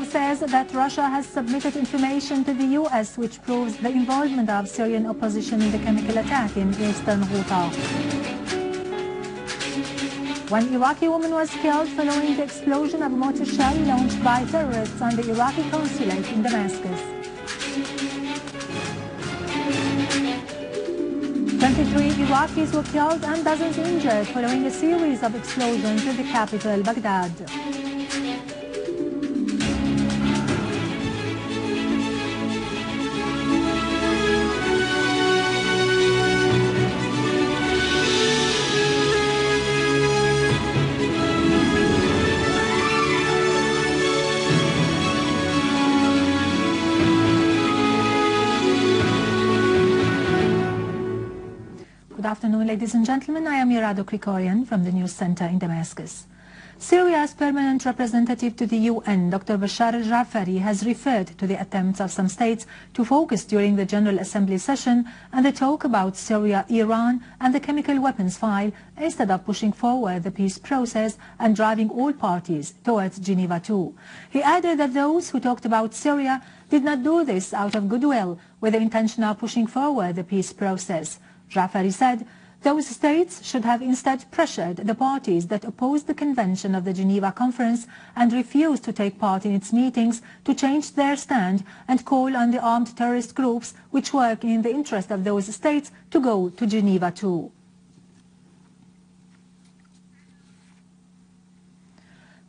Lavrov says that Russia has submitted information to the US which proves the involvement of Syrian opposition in the chemical attack in eastern Ghouta. One Iraqi woman was killed following the explosion of a mortar shell launched by terrorists on the Iraqi Consulate in Damascus. 23 Iraqis were killed and dozens injured following a series of explosions in the capital, Baghdad. Good afternoon, ladies and gentlemen. I am Irado Krikorian from the News Center in Damascus. Syria's permanent representative to the UN, Dr. Bashar Al-Jaafari, has referred to the attempts of some states to focus during the General Assembly session and the talk about Syria, Iran and the chemical weapons file instead of pushing forward the peace process and driving all parties towards Geneva II. He added that those who talked about Syria did not do this out of goodwill with the intention of pushing forward the peace process. Jaafari said those states should have instead pressured the parties that opposed the convention of the Geneva Conference and refused to take part in its meetings to change their stand and call on the armed terrorist groups which work in the interest of those states to go to Geneva too.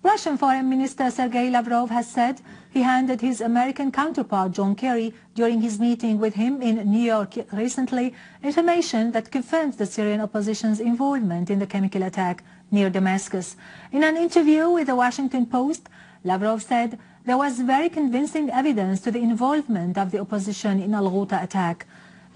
Russian Foreign Minister Sergei Lavrov has said he handed his American counterpart John Kerry, during his meeting with him in New York recently, information that confirms the Syrian opposition's involvement in the chemical attack near Damascus. In an interview with the Washington Post, Lavrov said there was very convincing evidence to the involvement of the opposition in Al-Ghouta attack.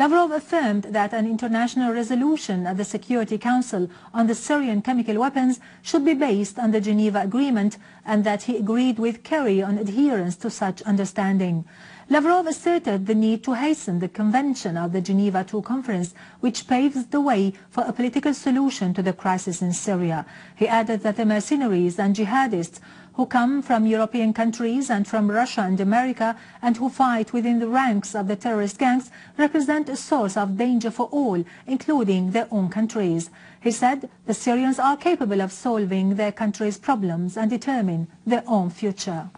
Lavrov affirmed that an international resolution at the Security Council on the Syrian chemical weapons should be based on the Geneva Agreement and that he agreed with Kerry on adherence to such understanding. Lavrov asserted the need to hasten the convention of the Geneva II Conference, which paves the way for a political solution to the crisis in Syria. He added that the mercenaries and jihadists who come from European countries and from Russia and America and who fight within the ranks of the terrorist gangs represent a source of danger for all, including their own countries. He said the Syrians are capable of solving their country's problems and determine their own future.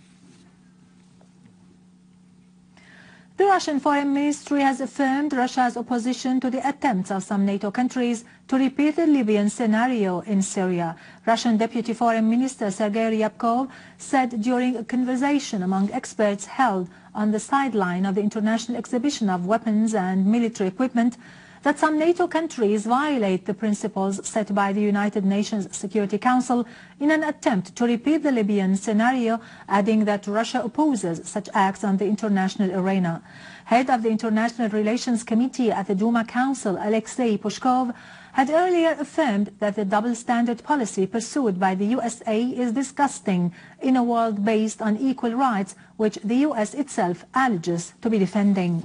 The Russian Foreign Ministry has affirmed Russia's opposition to the attempts of some NATO countries to repeat the Libyan scenario in Syria. Russian Deputy Foreign Minister Sergei Ryabkov said during a conversation among experts held on the sideline of the International Exhibition of Weapons and Military Equipment that some NATO countries violate the principles set by the United Nations Security Council in an attempt to repeat the Libyan scenario, adding that Russia opposes such acts on the international arena. Head of the International Relations Committee at the Duma Council, Alexei Pushkov, had earlier affirmed that the double-standard policy pursued by the USA is disgusting in a world based on equal rights, which the US itself alleges to be defending.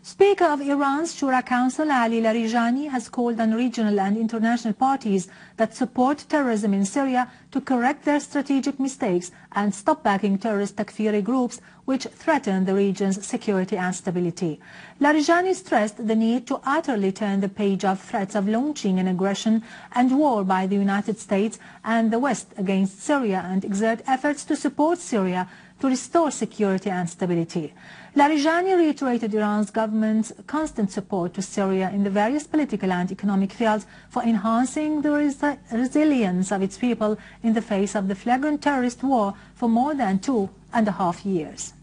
Speaker of Iran's Shura Council, Ali Larijani, has called on regional and international parties that support terrorism in Syria to correct their strategic mistakes and stop backing terrorist takfiri groups which threaten the region's security and stability. Larijani stressed the need to utterly turn the page of threats of launching an aggression and war by the United States and the West against Syria and exert efforts to support Syria to restore security and stability. Larijani reiterated Iran's government's constant support to Syria in the various political and economic fields for enhancing the resilience of its people in the face of the flagrant terrorist war for more than 2.5 years.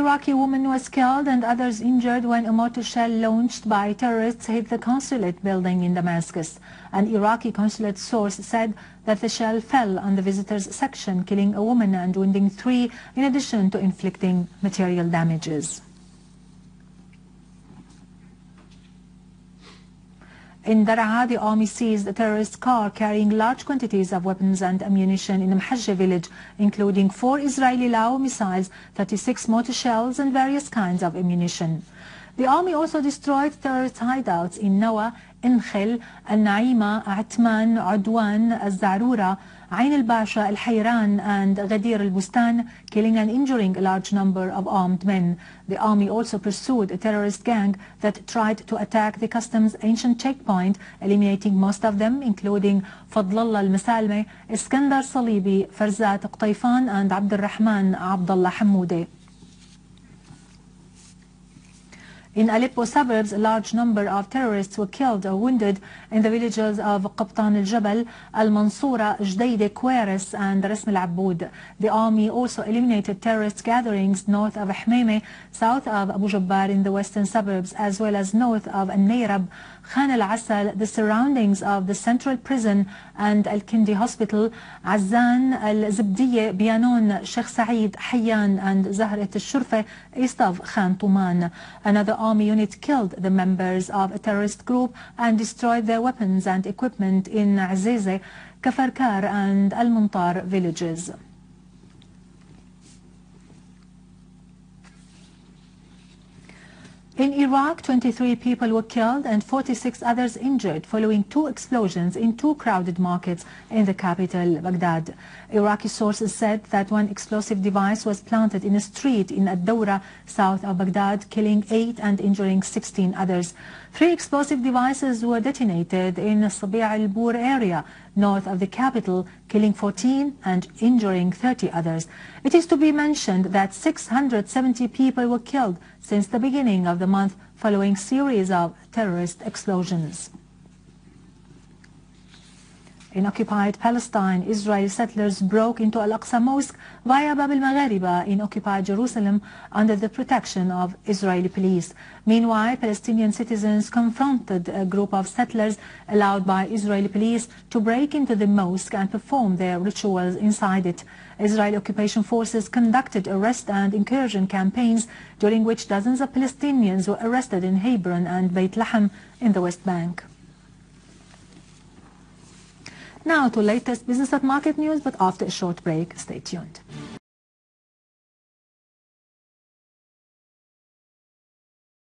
Iraqi woman was killed and others injured when a mortar shell launched by terrorists hit the consulate building in Damascus. An Iraqi Consulate source said that the shell fell on the visitors section, killing a woman and wounding 3, in addition to inflicting material damages. In Daraa, the army seized a terrorist car carrying large quantities of weapons and ammunition in the Mhajja village, including 4 Israeli Lao missiles, 36 mortar shells and various kinds of ammunition. The army also destroyed terrorist hideouts in Nawa, Int'l, Al-Naima, Atman, Udwan, Al-Zarura, Ain al-Basha, Al-Hayran and Ghadir al-Bustan, killing and injuring a large number of armed men. The army also pursued a terrorist gang that tried to attack the customs ancient checkpoint, eliminating most of them, including Fadlallah al-Masalme, Iskandar Salibi, Farzat Qtaifan and Abdurrahman Abdullah Hamoudeh. In Aleppo suburbs, a large number of terrorists were killed or wounded in the villages of Qabtan al-Jabal, Al-Mansoura, Jdeide, Queres and Rasm al-Abboud. The army also eliminated terrorist gatherings north of Hmeime, south of Abu Jabbar in the western suburbs, as well as north of Al-Nayrab, Khan al-Asal, the surroundings of the central prison and Al-Kindi hospital, Azzan, Al-Zibdiye, Bianon, Sheikh Saeed, Hayyan and Zahrat al-Shurfa, east of Khan Tuman. Another army unit killed the members of a terrorist group and destroyed their weapons and equipment in Azeze, Kafarkar and Al-Muntar villages. In Iraq, 23 people were killed and 46 others injured following 2 explosions in 2 crowded markets in the capital, Baghdad. Iraqi sources said that 1 explosive device was planted in a street in Ad-Dawra, south of Baghdad, killing 8 and injuring 16 others. 3 explosive devices were detonated in Sabi' al-Bur area, north of the capital, killing 14 and injuring 30 others. It is to be mentioned that 670 people were killed since the beginning of the month following series of terrorist explosions. In occupied Palestine, Israeli settlers broke into Al-Aqsa Mosque via Bab al-Maghariba in occupied Jerusalem under the protection of Israeli police. Meanwhile, Palestinian citizens confronted a group of settlers allowed by Israeli police to break into the mosque and perform their rituals inside it. Israeli occupation forces conducted arrest and incursion campaigns during which dozens of Palestinians were arrested in Hebron and Beit Lahem in the West Bank. Now to latest business and market news, but after a short break, stay tuned.